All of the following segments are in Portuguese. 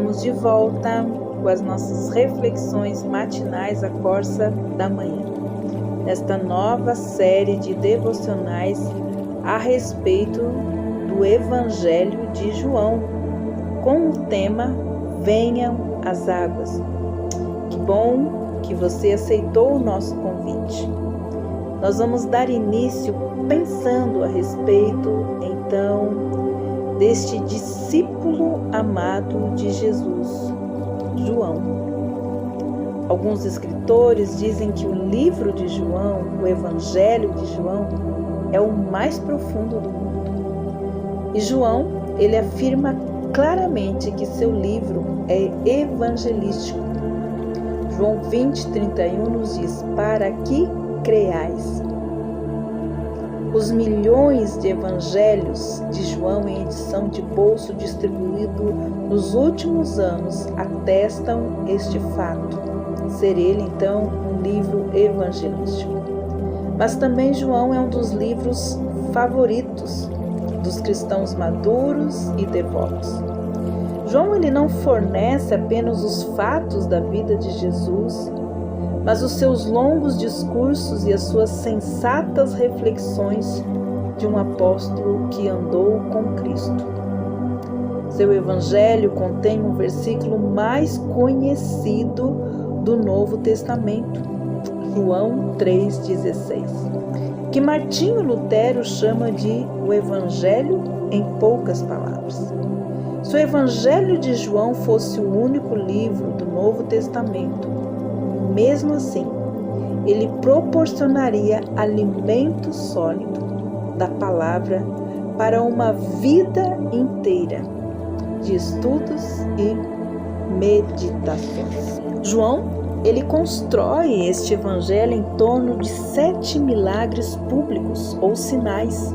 Estamos de volta com as nossas reflexões matinais à Corsa da Manhã, nesta nova série de devocionais a respeito do Evangelho de João, com o tema Venham as Águas. Que bom que você aceitou o nosso convite. Nós vamos dar início pensando a respeito, então, deste discípulo amado de Jesus, João. Alguns escritores dizem que o livro de João, o Evangelho de João, é o mais profundo do mundo. E João, ele afirma claramente que seu livro é evangelístico. João 20:31 nos diz: para que creais. Os milhões de evangelhos de João em edição de bolso distribuído nos últimos anos atestam este fato, ser ele então um livro evangelístico. Mas também João é um dos livros favoritos dos cristãos maduros e devotos. João ele não fornece apenas os fatos da vida de Jesus, mas os seus longos discursos e as suas sensatas reflexões de um apóstolo que andou com Cristo. Seu evangelho contém um versículo mais conhecido do Novo Testamento, João 3,16, que Martinho Lutero chama de o Evangelho em poucas palavras. Se o Evangelho de João fosse o único livro do Novo Testamento, mesmo assim, ele proporcionaria alimento sólido da palavra para uma vida inteira de estudos e meditações. João, ele constrói este evangelho em torno de 7 milagres públicos ou sinais.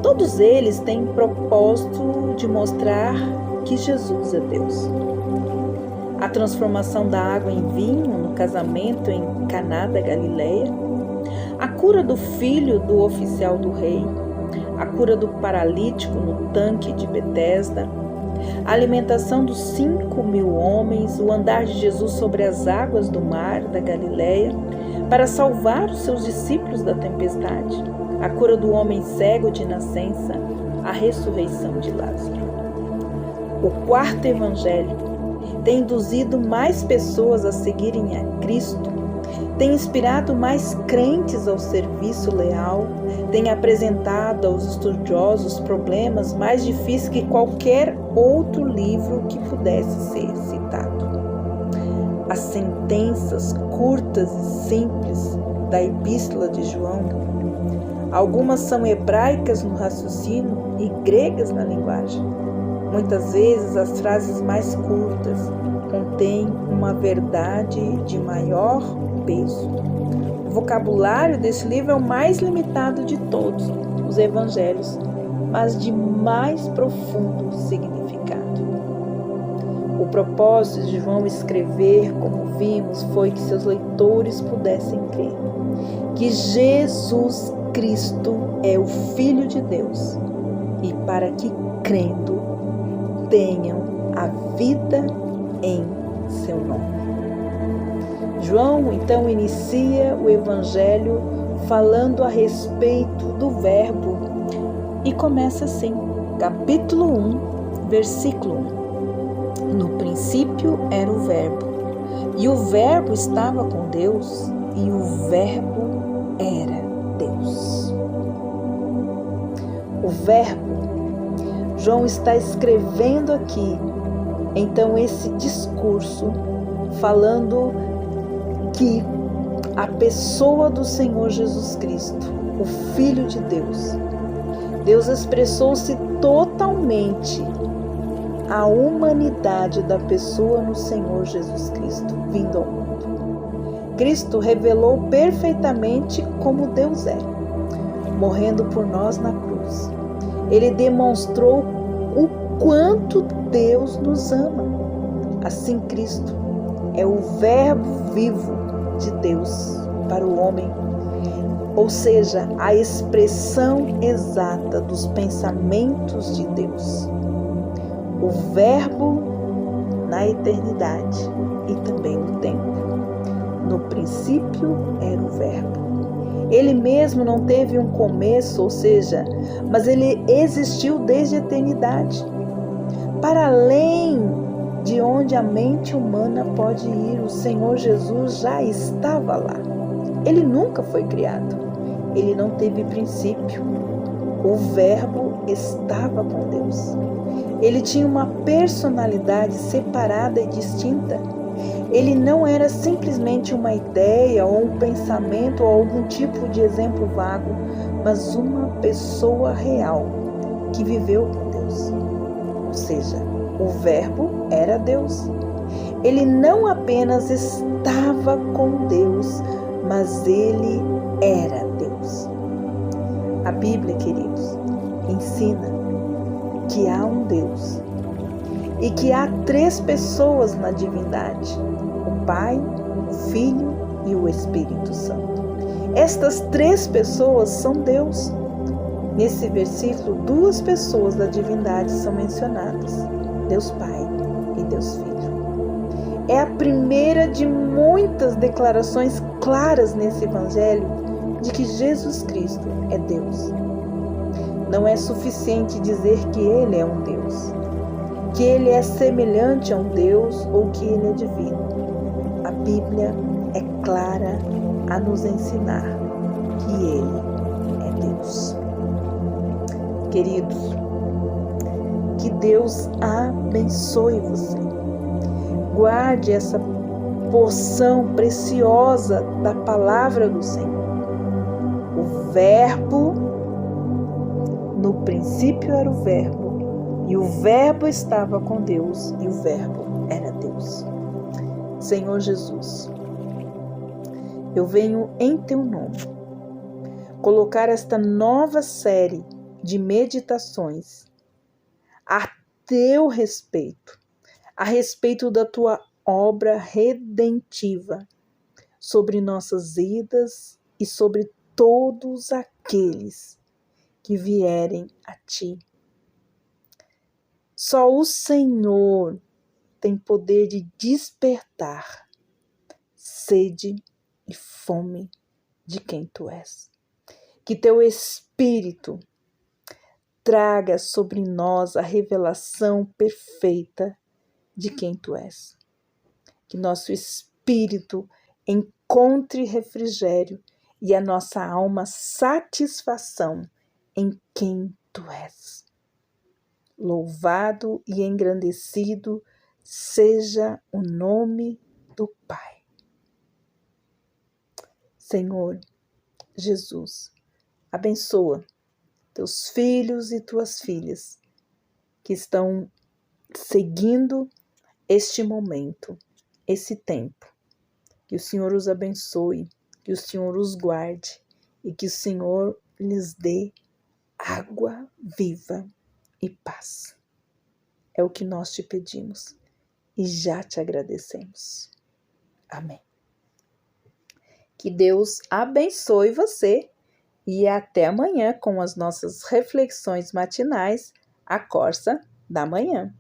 Todos eles têm o propósito de mostrar que Jesus é Deus. A transformação da água em vinho no casamento em Caná da Galileia, a cura do filho do oficial do rei, a cura do paralítico no tanque de Betesda, a alimentação dos 5.000 homens, o andar de Jesus sobre as águas do mar da Galileia para salvar os seus discípulos da tempestade, a cura do homem cego de nascença, a ressurreição de Lázaro. O quarto evangelho tem induzido mais pessoas a seguirem a Cristo, tem inspirado mais crentes ao serviço leal, tem apresentado aos estudiosos problemas mais difíceis que qualquer outro livro que pudesse ser citado. As sentenças curtas e simples da epístola de João, algumas são hebraicas no raciocínio e gregas na linguagem. Muitas vezes as frases mais curtas contêm uma verdade de maior peso. O vocabulário desse livro é o mais limitado de todos os evangelhos, mas de mais profundo significado. O propósito de João escrever, como vimos, foi que seus leitores pudessem crer que Jesus Cristo é o Filho de Deus e para que, crendo, tenham a vida em seu nome. João, então, inicia o Evangelho falando a respeito do Verbo e começa assim, capítulo 1, versículo 1. No princípio era o Verbo, e o Verbo estava com Deus, e o Verbo era Deus. O Verbo, João está escrevendo aqui, então, esse discurso falando que a pessoa do Senhor Jesus Cristo, o Filho de Deus, Deus expressou-se totalmente à humanidade da pessoa no Senhor Jesus Cristo, vindo ao mundo. Cristo revelou perfeitamente como Deus é, morrendo por nós na cruz. Ele demonstrou o quanto Deus nos ama. Assim, Cristo é o Verbo vivo de Deus para o homem, ou seja, a expressão exata dos pensamentos de Deus. O Verbo, na na eternidade e também no tempo. No princípio era o Verbo. Ele mesmo não teve um começo, ou seja, mas ele existiu desde a eternidade. Para além de onde a mente humana pode ir, o Senhor Jesus já estava lá. Ele nunca foi criado. Ele não teve princípio. O Verbo estava com Deus. Ele tinha uma personalidade separada e distinta. Ele não era simplesmente uma ideia ou um pensamento ou algum tipo de exemplo vago, mas uma pessoa real que viveu com Deus. Ou seja, o Verbo era Deus. Ele não apenas estava com Deus, mas ele era Deus. A Bíblia, queridos, ensina que há um Deus e que há 3 pessoas na divindade: o Pai, o Filho e o Espírito Santo. Estas 3 pessoas são Deus. Nesse versículo, 2 pessoas da divindade são mencionadas: Deus Pai e Deus Filho. É a primeira de muitas declarações claras nesse Evangelho de que Jesus Cristo é Deus. Não é suficiente dizer que Ele é um Deus, que Ele é semelhante a um Deus ou que Ele é divino. A Bíblia é clara a nos ensinar que Ele é Deus. Queridos, que Deus abençoe você. Guarde essa porção preciosa da palavra do Senhor. O Verbo, no princípio era o Verbo, e o Verbo estava com Deus, e o Verbo era Deus. Senhor Jesus, eu venho em Teu nome colocar esta nova série de meditações a Teu respeito, a respeito da Tua obra redentiva sobre nossas vidas e sobre todos aqueles que vierem a Ti. Só o Senhor tem poder de despertar sede e fome de quem Tu és. Que Teu Espírito traga sobre nós a revelação perfeita de quem Tu és. Que nosso espírito encontre refrigério e a nossa alma satisfação em quem Tu és. Louvado e engrandecido seja o nome do Pai. Senhor Jesus, abençoa Teus filhos e Tuas filhas que estão seguindo este momento, esse tempo. Que o Senhor os abençoe, que o Senhor os guarde e que o Senhor lhes dê água viva e paz. É o que nós Te pedimos e já Te agradecemos. Amém. Que Deus abençoe você e até amanhã com as nossas reflexões matinais, a Corsa da Manhã.